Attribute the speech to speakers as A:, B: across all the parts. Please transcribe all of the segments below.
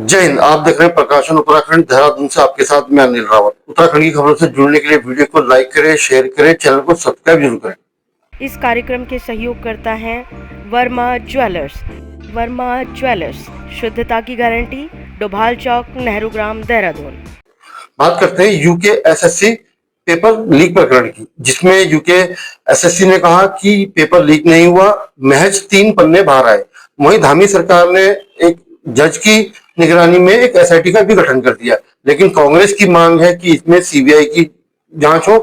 A: जय हिंद। आप देख रहे हैं प्रकाशन उत्तराखंड, देहरादून से आपके साथ मैं अनिल रावत। उत्तराखंड की खबरों से जुड़ने के लिए वीडियो को लाइक करें, शेयर करें, चैनल को सब्सक्राइब जरूर करें।
B: इस कार्यक्रम के सहयोग करता है वर्मा ज्वेलर्स। वर्मा ज्वेलर्स, शुद्धता की गारंटी, डोभाल चौक, नेहरू ग्राम, देहरादून।
A: बात करते हैं यूके एसएससी पेपर लीक प्रकरण की, जिसमें यूके एसएससी ने कहा कि पेपर लीक नहीं हुआ, महज 3 पन्ने बाहर आए। वहीं धामी सरकार ने एक जज की निगरानी में एक एसआईटी का भी गठन कर दिया, लेकिन कांग्रेस की मांग है कि इसमें सीबीआई की जांच हो।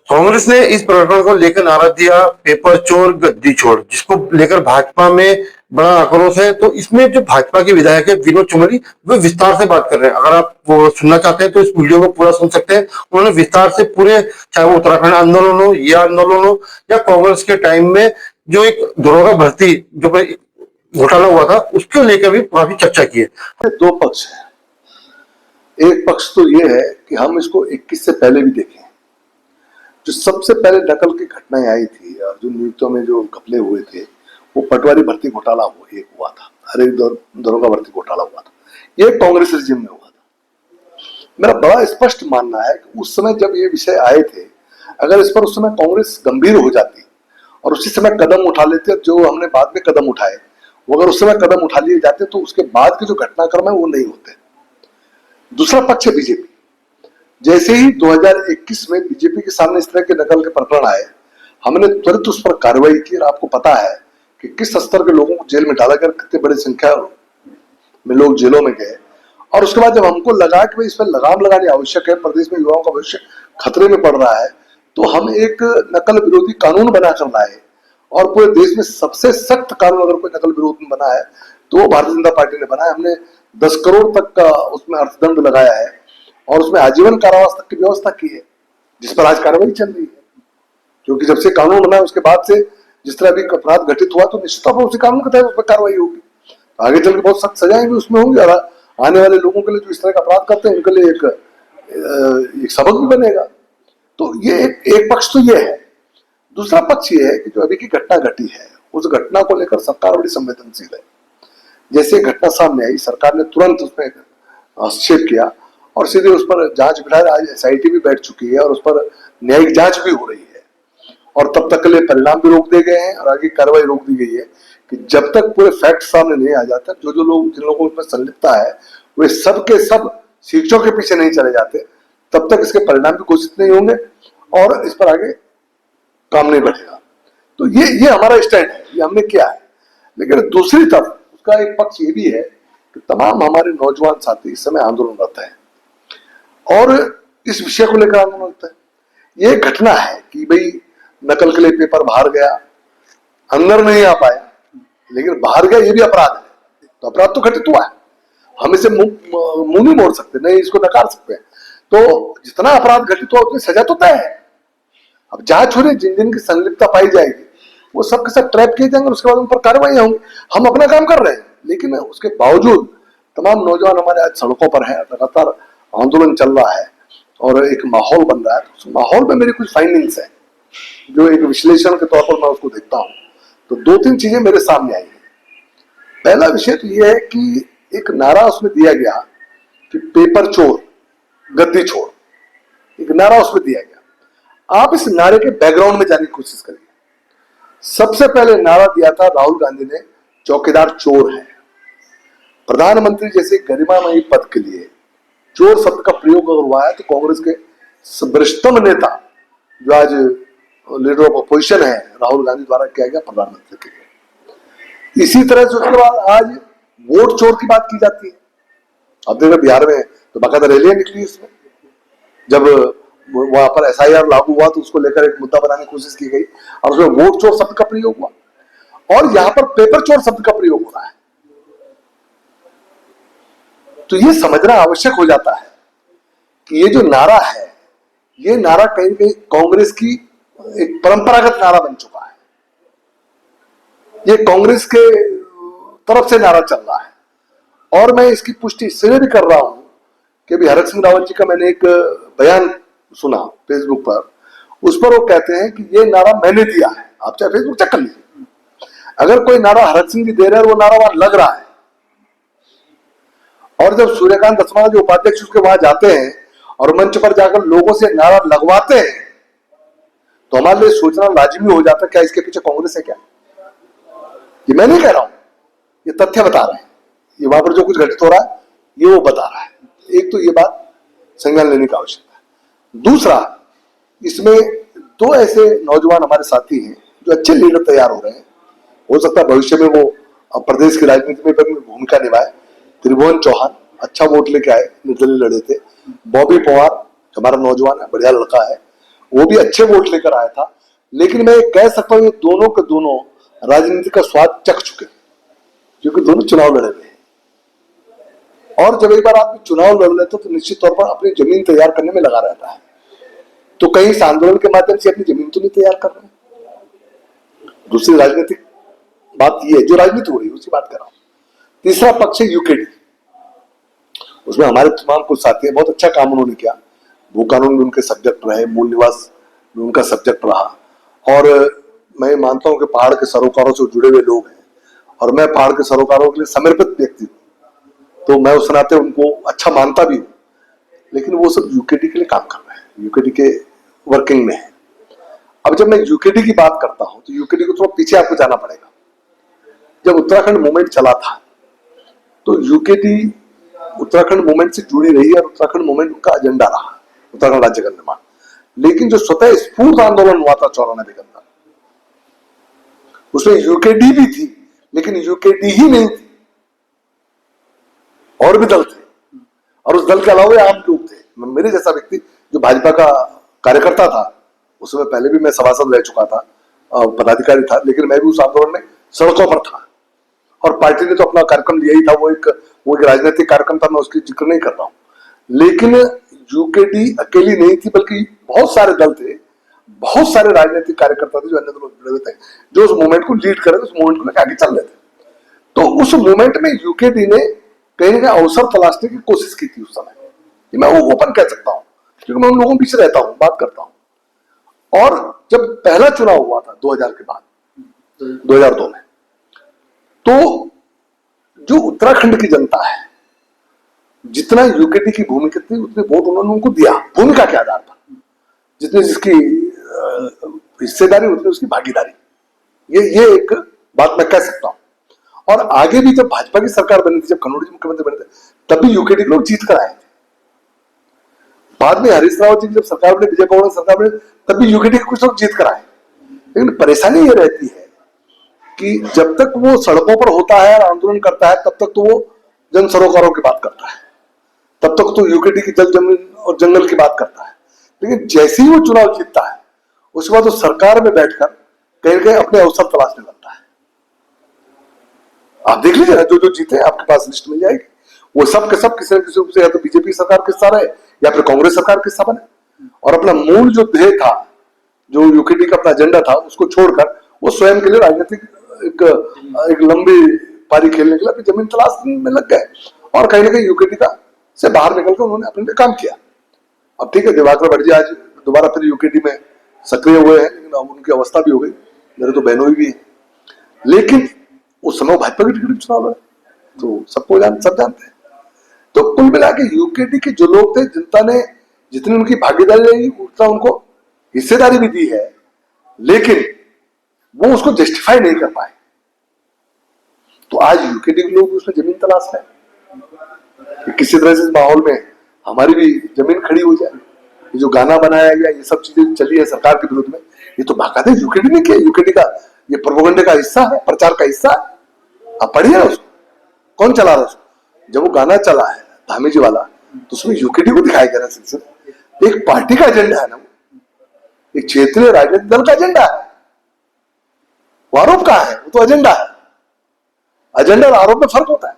A: कांग्रेस ने इस प्रकरण को लेकर नारा दिया, पेपर चोर गद्दी छोड़, जिसको लेकर भाजपा में बड़ा आक्रोश है। तो इसमें जो भाजपा के विधायक है विनोद चुमली, वे विस्तार से बात कर रहे हैं। अगर आप वो सुनना चाहते हैं तो इस वीडियो को पूरा सुन सकते हैं। उन्होंने विस्तार से पूरे, चाहे वो उत्तराखंड आंदोलन हो, यह आंदोलन हो, या कांग्रेस के टाइम में जो एक दरोगा भर्ती जो घोटाला हुआ था, उसको लेकर भी काफी चर्चा की है।
C: दो पक्ष है। एक पक्ष तो ये है कि हम इसको 21 से पहले भी देखें। जो सबसे पहले नकल की घटनाएं आई थी और जो नियुक्तियों में जो घपले हुए थे, वो पटवारी भर्ती घोटाला हुआ था, हर एक दरोगा भर्ती घोटाला हुआ था। ये कांग्रेस रिजिम में हुआ था। मेरा बड़ा स्पष्ट मानना है कि उस समय जब ये विषय आए थे, अगर इस पर उस समय कांग्रेस गंभीर हो जाती और उसी समय कदम उठा लेते, जो हमने बाद में कदम उठाए, वो अगर उस समय कदम उठा लिए जाते तो उसके बाद के जो घटनाक्रम है वो नहीं होते। दूसरा पक्ष है बीजेपी। जैसे ही 2021 में बीजेपी के सामने इस तरह के नकल के प्रकरण आए, हमने तुरंत उस पर कार्रवाई की। और आपको पता है कि किस स्तर के लोगों को जेल में डाला गया, कितने बड़ी संख्या में लोग जेलों में गए। और उसके बाद जब हमको लगा कि भाई इस पर लगाम लगानी आवश्यक है, प्रदेश में युवाओं का भविष्य खतरे में पड़ रहा है, तो हम एक नकल विरोधी कानून बनाकर लाए। और पूरे देश में सबसे सख्त कानून अगर कोई नकल विरोध में बना है तो वो भारतीय जनता पार्टी ने बनाया। हमने 10 करोड़ तक का उसमें अर्थदंड लगाया है और उसमें आजीवन कारावास तक की व्यवस्था की है, जिस पर आज कार्रवाई चल रही है। क्योंकि जब से कानून बना उसके बाद से जिस तरह भी अपराध घटित हुआ, तो निश्चित तौर पर उसी कानून के तहत उस पर कार्रवाई होगी। आगे चल के बहुत सख्त सजाएं भी उसमें होंगी और आने वाले लोगों के लिए जो इस तरह का अपराध करते हैं उनके लिए एक सबक भी बनेगा। तो ये एक पक्ष तो ये है। दूसरा पक्ष ये है कि जो अभी की घटना घटी है, उस घटना को लेकर सरकार बड़ी संवेदनशील है। जैसे घटना सामने आई, सरकार ने तुरंत उसमें हस्तक्षेप किया और सीधे उस पर जांच बिठाई। आज एसआईटी भी बैठ चुकी है और उस पर न्यायिक जांच भी हो रही है। और तब तक के लिए परिणाम भी रोक दिए गए हैं और आगे कार्रवाई रोक दी गई है कि जब तक पूरे फैक्ट सामने नहीं आ जाते, जो लोग जिन लोगों में संलिप्तता है वे सब के सब शिक्षकों के पीछे नहीं चले जाते, तब तक इसके परिणाम भी घोषित नहीं होंगे और इस पर आगे काम नहीं बढ़ेगा। तो ये हमारा स्टैंड है, ये हमने किया है। लेकिन दूसरी तरफ उसका एक पक्ष ये भी है कि तमाम हमारे नौजवान साथी इस समय आंदोलनरत हैं और इस विषय को लेकर आंदोलनरत है। ये घटना है कि भाई नकल के लिए पेपर बाहर गया, अंदर नहीं आ पाया, लेकिन बाहर गया, ये भी अपराध है। तो अपराध तो घटित हुआ है, हम इसे मुंह नहीं मोड़ सकते, नहीं इसको नकार सकते। तो जितना अपराध घटित हुआ उतनी सजा तो तय है। अब जांच हो रही, जिन जिन की संलिप्तता पाई जाएगी वो सब के सब ट्रैप किए जाएंगे, उसके बाद उन पर कार्रवाई होंगी। हम अपना काम कर रहे हैं, लेकिन उसके बावजूद तमाम नौजवान हमारे आज सड़कों पर हैं, लगातार आंदोलन चल रहा है और एक माहौल बन रहा है। तो उस माहौल में मेरी कुछ फाइंडिंग्स है जो एक विश्लेषण के तौर पर मैं उसको देखता हूँ। तो 2-3 चीजें मेरे सामने आई है। पहला विषय तो यह है कि एक नारा उसमें दिया गया कि पेपर चोर गद्दी छोड़, एक नारा उसमें दिया गया। आप इस नारे के बैकग्राउंड में जाने की कोशिश करिए। सबसे पहले नारा दिया था राहुल गांधी ने, चौकीदार चोर है। प्रधानमंत्री जैसे गरिमामयी पद के लिए चोर शब्द का प्रयोग अगर हुआ है तो कांग्रेस के वरिष्ठतम नेता जो आज लीडर ऑफ अपोजिशन है राहुल गांधी द्वारा किया गया प्रधानमंत्री के लिए। इसी तरह से उसके बाद आज वोट चोर की बात की जाती है। अब देखो बिहार में तो बाकायदा रैलियां निकली इसमें, जब वहां पर एसआईआर लागू हुआ तो उसको लेकर एक मुद्दा बनाने की कोशिश की गई और उसमें वोट चोर शब्द का प्रयोग हुआ और यहां पर पेपर चोर शब्द का प्रयोग हो रहा है। तो ये समझना आवश्यक हो जाता है कि ये जो नारा है, ये नारा कहीं न कहीं कांग्रेस की एक परंपरागत नारा बन चुका है। ये कांग्रेस के तरफ से नारा चल रहा है और मैं इसकी पुष्टि इसलिए भी कर रहा हूं कि अभी हरक सिंह रावत जी का मैंने एक बयान सुना फेसबुक पर। उस पर वो कहते हैं कि ये नारा मैंने दिया है। आप चाहे फेसबुक चेक कर लीजिए, अगर कोई नारा हरक सिंह जी दे रहे हैं और वो नारा वहां लग रहा है और जब सूर्यकांत धस्माना जो उपाध्यक्ष उसके वहां जाते हैं और मंच पर जाकर लोगों से नारा लगवाते हैं, तो हमारे लिए सोचना लाजिमी हो जाता है क्या इसके पीछे कांग्रेस है क्या? ये मैं नहीं कह रहा हूं, ये तथ्य बता रहे हैं, ये वहां पर जो कुछ घटित हो रहा है ये वो बता रहा है। एक तो ये बात संज्ञान लेने की आवश्यकता है। दूसरा, इसमें दो ऐसे नौजवान हमारे साथी हैं जो अच्छे लीडर तैयार हो रहे हैं, हो सकता है भविष्य में वो प्रदेश की राजनीति में भी भूमिका निभाए। त्रिभुवन चौहान अच्छा वोट लेके आए, निर्दलीय लड़े थे। बॉबी पवार हमारा नौजवान है, बढ़िया लड़का है, वो भी अच्छे वोट लेकर आया था। लेकिन मैं कह सकता हूँ ये दोनों के दोनों राजनीति का स्वाद चख चुके, क्योंकि दोनों चुनाव लड़े हुए हैं। और जब एक बार आदमी चुनाव लड़ लेते तो निश्चित तौर पर अपनी जमीन तैयार करने में लगा रहता है। तो कहीं इस आंदोलन के माध्यम से अपनी जमीन तो नहीं तैयार कर रहे। दूसरी राजनीतिक बात ये है, जो राजनीति हो रही है उसी बात कर रहा हूं। तीसरा पक्ष है यूकेडी, उसमें हमारे तमाम कुछ साथी हैं, बहुत अच्छा काम उन्होंने किया। भू कानून में उनके सब्जेक्ट रहे, मूल निवास में उनका सब्जेक्ट रहा, और मैं मानता हूं कि पहाड़ के सरोकारों से जुड़े हुए लोग हैं और मैं पहाड़ के सरोकारों के लिए समर्पित व्यक्ति हूं, तो मैं उस नाते उनको अच्छा मानता भी हूं। लेकिन वो सब यूकेडी के लिए काम कर रहे हैं, यूकेडी के वर्किंग में है। अब जब मैं यूकेडी की बात करता हूं तो यूकेडी को थोड़ा पीछे आपको जाना पड़ेगा। जब उत्तराखंड मूवमेंट चला था तो यूकेडी उत्तराखंड मूवमेंट से जुड़ी रही और उत्तराखंड मूवमेंट का एजेंडा रहा, उत्तराखंड राज्य का निर्माण। लेकिन जो स्वतः स्फूर्त आंदोलन हुआ था 94 के अंदर, उसमें यूकेडी भी थी, लेकिन यूकेडी ही नहीं थी, और भी दल थे, और उस दल के अलावा आम लोग थे। मेरे जैसा व्यक्ति जो भाजपा का कार्यकर्ता था, उस समय पहले भी मैं सभासद रह चुका था, पदाधिकारी था, लेकिन मैं भी उस आंदोलन में सड़कों पर था। और पार्टी ने तो अपना कार्यक्रम लिया ही था, वो एक राजनीतिक कार्यक्रम था, मैं उसकी जिक्र नहीं कर रहा हूं। लेकिन यूकेडी अकेली नहीं थी, बल्कि बहुत सारे दल थे, बहुत सारे राजनीतिक कार्यकर्ता थे जो अन्य दलों से जुड़े हुए थे, जो उस मूवमेंट को लीड कर रहे थे, उस मूवमेंट को लेकर आगे चल रहे थे। तो उस मूवमेंट में यूकेडी ने कहीं ना कहीं अवसर तलाशने की कोशिश की थी उस समय, मैं वो ओपन कह सकता हूं, क्योंकि मैं उन लोगों के पीछे रहता हूं, बात करता हूं। और जब पहला चुनाव हुआ था 2000 के बाद, 2002 में, तो जो उत्तराखंड की जनता है, जितना यूकेडी की भूमिका थी उतने वोट उन्होंने उनको दिया, भूमिका के आधार पर, जितनी जिसकी हिस्सेदारी उतनी उसकी भागीदारी, ये एक बात मैं कह सकता हूं। और आगे भी जब भाजपा की सरकार बनी थी, जब खनौड़ी जी मुख्यमंत्री बने थे, तब भी यूकेडी लोग जीत कर आए थे। बाद में हरीश रावत जी की जब सरकार बनी, विजय पवार सरकार बनी, तब भी यूकेडी के कुछ लोग जीत कर आए। लेकिन परेशानी ये रहती है कि जब तक वो सड़कों पर होता है और आंदोलन करता है, तब तक तो वो जन सरोकारों की बात करता है, तब तक तो यूकेडी की जल जमीन और जंगल की बात करता है। लेकिन जैसे ही वो चुनाव जीतता है, उसके बाद वो सरकार में बैठकर कहीं कहीं अपने अवसर तलाशने लगता है। आप देख लीजिए ना, जो जो जीते हैं आपके पास लिस्ट मिल जाएगी, वो सब के सब किसी न किसी रूप से या तो बीजेपी सरकार के हिस्सा रहे या फिर कांग्रेस सरकार के हिस्सा बने, और अपना मूल जो ध्येय था, जो यूकेडी का अपना एजेंडा था, उसको छोड़कर वो स्वयं के लिए राजनीतिक एक लंबी पारी खेलने के लिए अपनी जमीन तलाश में लग गए, और कहीं ना कहीं यूकेडी का से बाहर निकलकर उन्होंने अपने लिए काम किया। अब ठीक है, दिवाकर भट्ट जी आज दोबारा फिर यूकेडी में सक्रिय हुए हैं, लेकिन अब उनकी अवस्था भी हो गई, मेरे तो बहनोई भी है। लेकिन उस समय भाजपा की टिकट चुनाव लड़े, तो सब जानते हैं। तो कुल मिला के यूकेडी के जो लोग थे, जनता ने जितनी उनकी भागीदारी रही उतना उनको हिस्सेदारी भी दी है, लेकिन वो उसको जस्टिफाई नहीं कर पाए। तो आज यूकेडी के लोग उसमें जमीन तलाश रहे हैं कि किसी तरह से इस माहौल में हमारी भी जमीन खड़ी हो जाए। ये जो गाना बनाया गया, ये सब चीजें चली है सरकार के विरुद्ध में, ये तो बाकायदा यूकेडी ने किया। यूकेडी का ये प्रोपेगेंडा का हिस्सा है, प्रचार का हिस्सा है। आप पढ़िए ना उसको, कौन चला रहा उसको। जब वो गाना चला है धामी जी वाला, तो उसमें यूकेडी को दिखाया गया सिलसिला। एक पार्टी का एजेंडा है ना, एक क्षेत्रीय राजनीतिक दल का एजेंडा है। वो आरोप का है, वो तो एजेंडा है। एजेंडा और आरोप में फर्क होता है।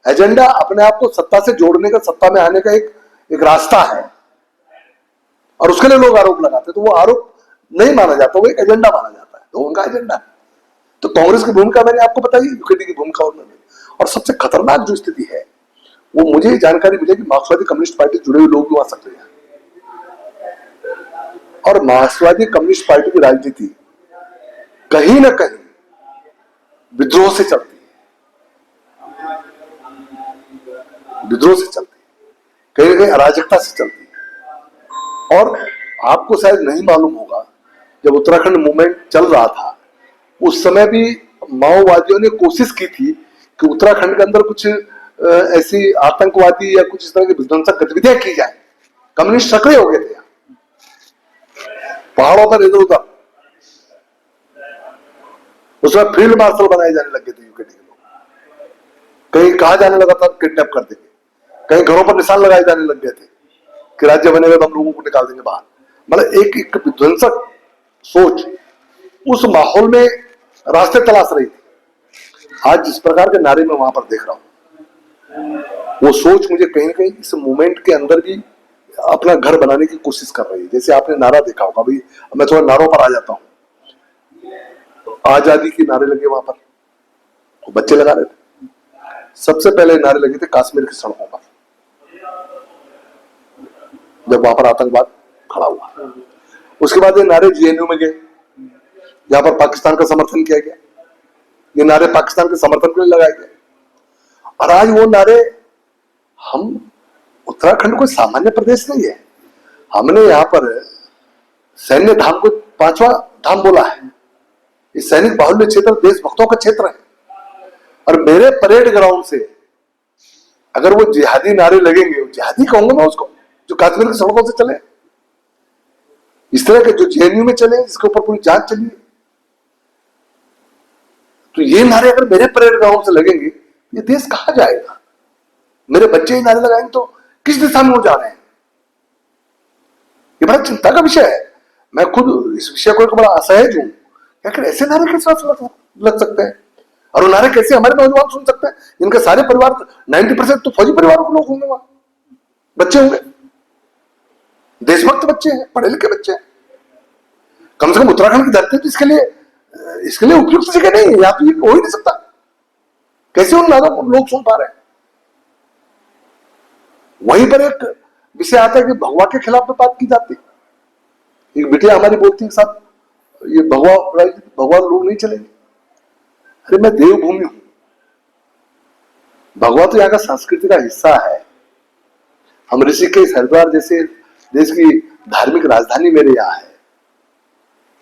C: एजेंडा अपने आप को सत्ता से जोड़ने का, सत्ता में आने का एक रास्ता है, और उसके लिए लोग आरोप लगाते हैं, तो वो आरोप नहीं माना जाता, वो एक एजेंडा माना जाता है, तो उनका एजेंडा है। तो कांग्रेस की भूमिका मैंने आपको बताई, यूकेडी की भूमिका और सबसे खतरनाक जो स्थिति है, वो मुझे जानकारी मिली कि मार्क्सवादी कम्युनिस्ट पार्टी जुड़े हुए लोग भी वहां सक्रिय हैं, और मार्क्सवादी कम्युनिस्ट पार्टी की राजनीति कहीं ना कहीं विद्रोह से चलती है। विद्रोह से चलती है, कहीं ना कहीं अराजकता से चलती है। और आपको शायद नहीं मालूम होगा, जब उत्तराखंड मूवमेंट चल रहा था उस समय भी माओवादियों ने कोशिश की थी कि उत्तराखंड के अंदर कुछ ऐसी आतंकवादी या कुछ इस तरह की विध्वंसक गतिविधियां की जाए। कम्युनिस्ट सक्रिय हो गए थे पहाड़ों पर इधर उधर। उसमें फील्ड मार्शल बनाए जाने लगे थे यूकेडी के लोग। कहीं कहा जाने लगा था किडनैप कर देंगे, कहीं घरों पर निशान लगाए जाने लग गए थे कि राज्य बनेगा तो हम लोगों को निकाल देंगे बाहर। मतलब एक विध्वंसक सोच उस माहौल में रास्ते तलाश रही थी। आज जिस प्रकार के नारे मैं वहां पर देख रहा हूं, वो सोच मुझे कहीं ना कहीं इस मूवमेंट के अंदर भी अपना घर बनाने की कोशिश कर रही है। जैसे आपने नारा देखा होगा, भाई मैं थोड़ा नारों पर आ जाता हूं। आजादी के नारे लगे वहां पर, वो बच्चे लगा रहे थे। सबसे पहले नारे लगे थे कश्मीर की सड़कों पर, जब वहां पर आतंकवाद खड़ा हुआ। उसके बाद ये नारे जेएनयू में गए, यहां पर पाकिस्तान का समर्थन किया गया। ये नारे पाकिस्तान के समर्थन के लिए लगाए गए। और आज वो नारे, हम उत्तराखंड कोई सामान्य प्रदेश नहीं है। हमने यहां पर सैन्य धाम को 5वां धाम बोला है। इस सैनिक बाहुल्य क्षेत्र देशभक्तों का क्षेत्र है। और मेरे परेड ग्राउंड से अगर वो जिहादी नारे लगेंगे, जिहादी कहूंगा मैं उसको, जो कश्मीर की सड़कों से चले, इस तरह के जो जेएनयू में चले, जिसके ऊपर पूरी जांच चली, तो ये नारे अगर मेरे परेड ग्राउंड से लगेंगे, ये देश कहां जाएगा? मेरे बच्चे ही नारे लगाएंगे तो किस दिशा में हो जा रहे हैं? ये बड़ा चिंता का विषय है। मैं खुद इस विषय को एक बड़ा असहज हूं। आखिर ऐसे नारे कैसे लग सकते हैं? और वो नारे कैसे हमारे नौजवान सुन सकते हैं? इनके सारे परिवार 90% तो फौजी परिवारों के लोग होंगे, वहां बच्चे होंगे, देशभक्त बच्चे हैं, पढ़े लिखे बच्चे हैं। कम से कम उत्तराखंड की धरती तो इसके लिए उपयुक्त जगह नहीं है। या तो ये हो ही नहीं सकता। कैसे उन नारों को लोग सुन पा रहे हैं? वहीं पर एक विषय आता है कि भगवा के खिलाफ में बात की जाती है। एक बिटिया हमारी बोलती है, साहब ये भगवा लोग नहीं चलेंगे। अरे मैं देवभूमि हूं, भगवा तो यहाँ का संस्कृति का हिस्सा है। हम ऋषिकेश हरिद्वार जैसे देश की धार्मिक राजधानी मेरे यहाँ है।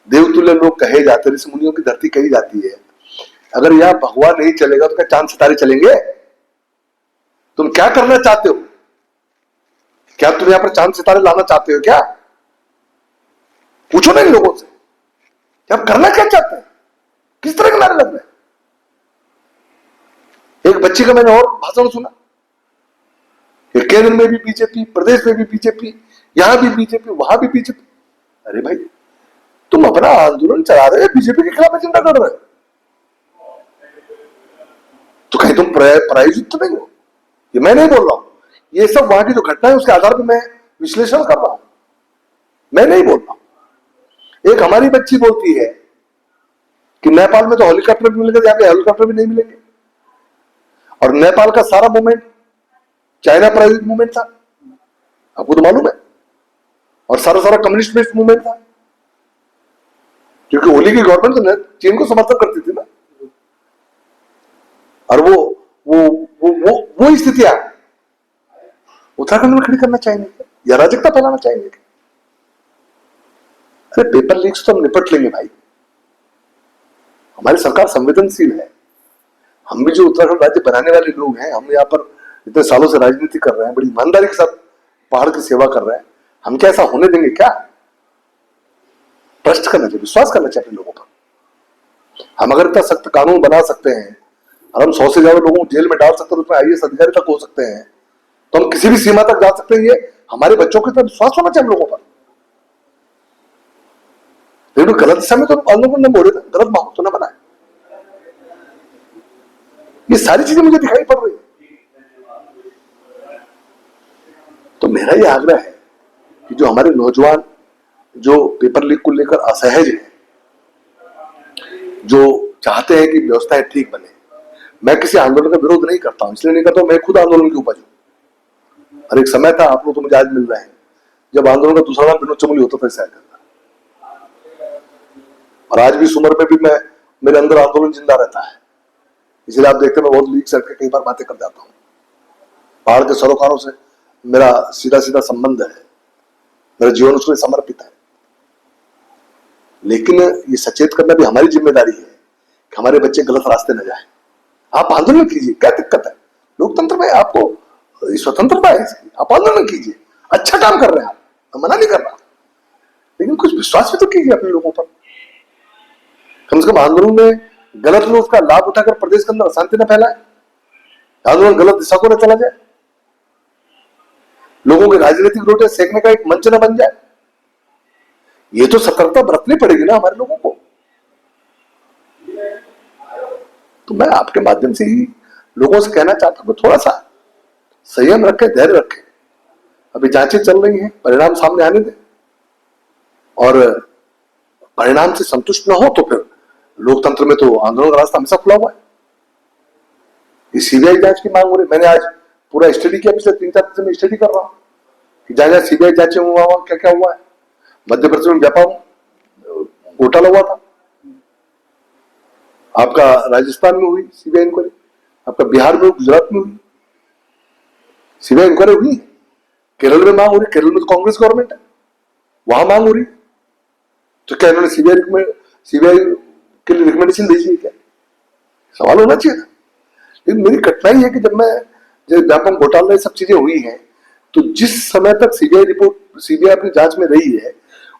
C: देवतुल्य लोग कहे जाते, ऋषि मुनियों की धरती कही जाती है। अगर यहाँ भगवा नहीं चलेगा तो क्या चांद सितारे चलेंगे? तुम क्या करना चाहते हो? क्या तुम यहां पर चांद सितारे लाना चाहते हो क्या? पूछो ना इन लोगों से, आप करना क्या चाहते हैं? किस तरह के नारे लग रहे हैं? एक बच्ची का मैंने और भाषण सुना, केंद्र में भी बीजेपी, प्रदेश में भी बीजेपी, यहां भी बीजेपी, वहां भी बीजेपी। अरे भाई, तुम अपना आंदोलन चला रहे हो, बीजेपी के खिलाफ एजेंडा कर रहे हो, तो कहीं तुम प्रायोजित तो नहीं हो? ये मैं नहीं बोल रहा हूं, ये सब वहां की जो घटना है उसके आधार पर मैं विश्लेषण कर रहा हूं। मैं नहीं बोल रहा हूं। एक हमारी बच्ची बोलती है कि नेपाल में तो हेलीकॉप्टर भी मिलेगा, यहाँ पे हेलीकॉप्टर भी नहीं मिलेंगे। और नेपाल का सारा मूवमेंट चाइना प्रायोजित मूवमेंट था, आपको तो मालूम है। और सारा कम्युनिस्ट बेस्ड मूवमेंट था, क्योंकि ओली की गवर्नमेंट तो चीन को समर्थन करती थी ना। और वो स्थितियां उत्तराखंड में खड़ी करना चाहेंगे या अराजकता फैलाना चाहेंगे? अरे पेपर लीक्स तो हम निपट लेंगे भाई। हमारी सरकार संवेदनशील है। हम भी जो उत्तराखंड राज्य बनाने वाले लोग हैं, हम यहाँ पर इतने सालों से राजनीति कर रहे हैं, बड़ी ईमानदारी के साथ पहाड़ की सेवा कर रहे हैं। हम क्या ऐसा होने देंगे क्या? ट्रस्ट करना चाहिए, विश्वास करना चाहिए लोगों पर। हम अगर इतना सख्त कानून बना सकते हैं और हम 100 से ज्यादा लोगों को जेल में डाल सकते हैं, उसमें आईएएस अधिकारी तक हो सकते हैं, तो हम किसी भी सीमा तक जा सकते हैं। ये हमारे बच्चों की तरफ विश्वास होना चाहिए हम लोगों पर। लेकिन गलत दिशा में तो आंदोलन न बोले, गलत माहौल तो न बनाए। ये सारी चीजें मुझे दिखाई पड़ रही है। तो मेरा ये आग्रह है कि जो हमारे नौजवान जो पेपर लीक को लेकर असहज हैं, जो चाहते हैं कि व्यवस्थाएं ठीक बने, मैं किसी आंदोलन का विरोध नहीं करता हूं, इसलिए नहीं करता हूं मैं खुद आंदोलन की उपज हूं। और एक समय था, आप लोग तो मुझे आज मिल रहे हैं, जब आंदोलन का दूसरा नाम विनोद चमोली होता था शायद। और आज भी इस उम्र में भी मेरे अंदर आंदोलन जिंदा रहता है। इसलिए आप देखते हैं मैं बहुत लीक सट के कई बार बातें कर जाता हूं। पहाड़ के सरोकारों से मेरा सीधा सीधा संबंध है, मेरा जीवन उसको समर्पित है। लेकिन ये सचेत करना भी हमारी जिम्मेदारी है कि हमारे बच्चे गलत रास्ते न जाए। आप आंदोलन कीजिए, क्या दिक्कत है? लोकतंत्र में आपको स्वतंत्रता है इसकी, आप आंदोलन कीजिए, अच्छा काम कर रहे हैं आप, मैं मना नहीं कर रहा, लेकिन कुछ विश्वास भी तो कीजिए अपने लोगों पर। कम से कम आंदोलन में गलत लोग उसका लाभ उठाकर प्रदेश के अंदर अशांति न फैलाए, आंदोलन गलत दिशा को न चला जाए, लोगों के राजनीतिक रोटे सेकने का एक मंच न बन जाए। ये तो सतर्कता बरतनी पड़ेगी ना हमारे लोगों को। तो मैं आपके माध्यम से ही लोगों से कहना चाहता हूं कि थोड़ा सा संयम रखें, धैर्य रखें। अभी जांचें चल रही हैं, परिणाम सामने आने दें, और परिणाम से संतुष्ट न हो तो फिर लोकतंत्र में तो आंदोलन का रास्ता हमेशा खुला हुआ है। ये सीबीआई जांच की मांग हो रही। मैंने आज पूरा स्टडी किया, पिछले 3-4 दिन से मैं स्टडी कर रहा हूं कि जहां सीबीआई जांचें हुआ क्या क्या हुआ है। मध्य प्रदेश में व्यापार घोटाला हुआ था, आपका राजस्थान में हुई सीबीआई इंक्वायरी, आपका बिहार में, गुजरात में हुई सीबीआई इंक्वायरी हुई। केरल में मांग हो रही, केरल में तो कांग्रेस गवर्नमेंट है, वहां मांग हो रही। तो क्या इन्होंने सीबीआई के लिए रिकमेंडेशन भेजी है क्या? सवाल होना चाहिए था। लेकिन मेरी कठिनाई है कि जब व्यापक घोटाला सब चीजें हुई हैं, तो जिस समय तक सीबीआई अपनी जांच में रही है,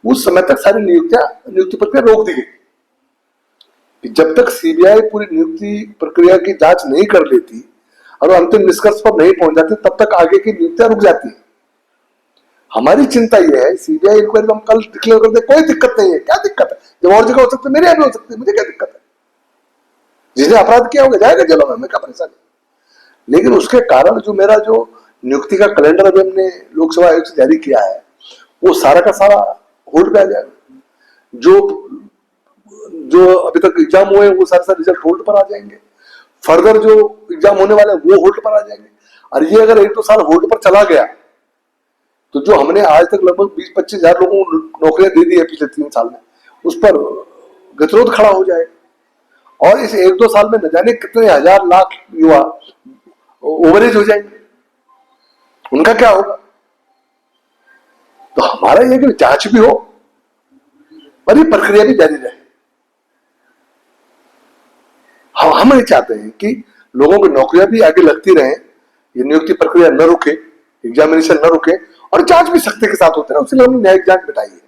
C: उस समय तक सारी नियुक्ति प्रक्रिया रोक दी गई। जब तक सीबीआई पूरी नियुक्ति प्रक्रिया की जांच नहीं कर लेती और अंतिम निष्कर्ष पर नहीं पहुंच जाती, तब तक आगे की नियुक्तियां रुक जाती है। हमारी चिंता यह है, सीबीआई इंक्वायरी हम कल डिक्लेयर कर दे, कोई दिक्कत नहीं है। क्या दिक्कत है? जब और जगह हो सकती है, मेरे यहां भी हो सकती है, मुझे क्या दिक्कत है? जिसने अपराध किया होगा जाएगा जेलों में, मैं क्या परेशानी। लेकिन उसके कारण जो मेरा नियुक्ति का कैलेंडर अभी हमने लोकसभा आयोग से जारी किया है, वो सारा का सारा होल्ड पे आ जाएगा। जो अभी तक एग्जाम हुए हैं वो सारे रिजल्ट होल्ड पर आ जाएंगे। फर्दर जो एग्जाम होने वाले हैं वो होल्ड पर आ जाएंगे। और ये अगर 1-2 साल होल्ड पर चला गया तो जो हमने आज तक लगभग 20-25 हजार लोगों को नौकरियां दे दी है पिछले 3 साल में, उस पर गतिरोध खड़ा हो जाएगा। और इस 1-2 साल में न जाने कितने हजार लाख युवा ओवरेज हो जाएंगे, उनका क्या होगा? तो हमारा यह कि जांच भी हो और ये प्रक्रिया भी जारी रहे। हम ये चाहते हैं कि लोगों की नौकरियां भी आगे लगती रहें, ये नियुक्ति प्रक्रिया न रुके, एग्जामिनेशन न रुके, और जांच भी सख्ती के साथ होते रहे। उसके लिए हमने न्यायिक जांच बिठाई है,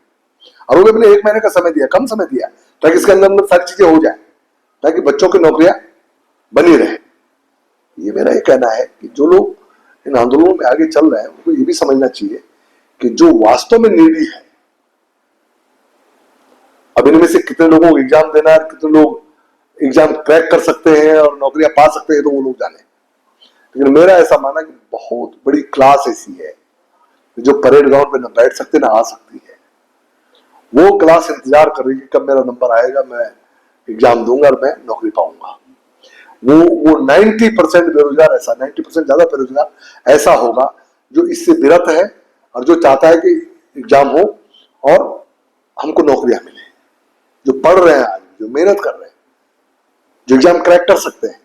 C: और वो भी हमने 1 महीने का समय दिया, कम समय दिया, ताकि इसके अंदर सारी चीजें हो जाए, ताकि बच्चों की नौकरियां बनी रहे। ये मेरा ये कहना है कि जो लोग इन आंदोलनों में आगे चल रहे हैं, उनको ये भी समझना चाहिए कि जो वास्तव में नीडी है, अब इनमें से कितने लोगों को एग्जाम देना है, कितने लोग एग्जाम क्रैक कर सकते हैं और नौकरियां पा सकते हैं, तो वो लोग जाने। लेकिन मेरा ऐसा मानना कि बहुत बड़ी क्लास ऐसी है जो परेड ग्राउंड पे न बैठ सकते ना आ सकती है। वो क्लास इंतजार कर रही है कब मेरा नंबर आएगा, मैं एग्जाम दूंगा और मैं नौकरी पाऊंगा। वो 90% बेरोजगार ऐसा, 90% ज्यादा बेरोजगार ऐसा होगा जो इससे विरत है और जो चाहता है कि एग्जाम हो और हमको नौकरियां मिले, जो पढ़ रहे हैं आज, जो मेहनत कर रहे हैं, जो एग्जाम क्रैक कर सकते हैं।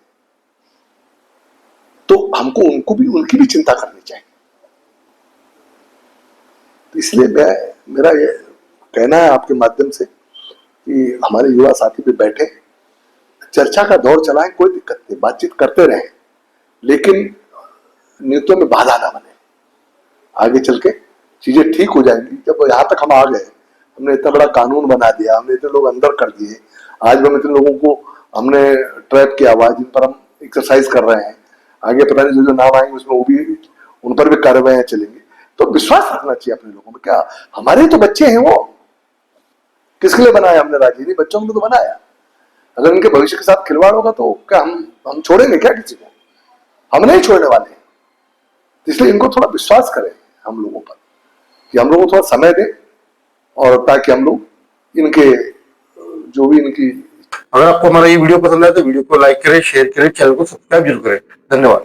C: तो हमको उनकी भी चिंता करनी चाहिए। तो इसलिए मेरा ये कहना है आपके माध्यम से कि हमारे युवा साथी पे बैठे, चर्चा का दौर चलाएं, कोई दिक्कत नहीं, बातचीत करते रहें, लेकिन नियुक्तियों में बाधा ना बने। आगे चल के चीजें ठीक हो जाएंगी। जब यहां तक हम आ गए, हमने इतना बड़ा कानून बना दिया, हमने इतने लोग अंदर कर दिए, आज हम इतने लोगों को हमने ट्रैप किया हुआ, जिन पर हम एक्सरसाइज कर रहे हैं, आगे पता नहीं जो नाम आएंगे उसमें वो भी, उन पर भी कार्रवाई चलेंगी। तो विश्वास रखना चाहिए अपने लोगों में। क्या हमारे तो बच्चे हैं, वो किसके लिए बनाया हमने राज्य? नहीं, बच्चों के लिए तो बनाया। अगर इनके भविष्य के साथ खिलवाड़ होगा तो क्या हम छोड़ेंगे क्या किसी को? हम नहीं छोड़ने वाले। इसलिए इनको थोड़ा विश्वास करें हम लोगों पर, कि हम लोगों को थोड़ा समय दें, और ताकि हम लोग इनके जो भी इनकी।
A: अगर आपको हमारा ये वीडियो पसंद आए तो वीडियो को लाइक करें, शेयर करें, चैनल को सब्सक्राइब जरूर करें। धन्यवाद।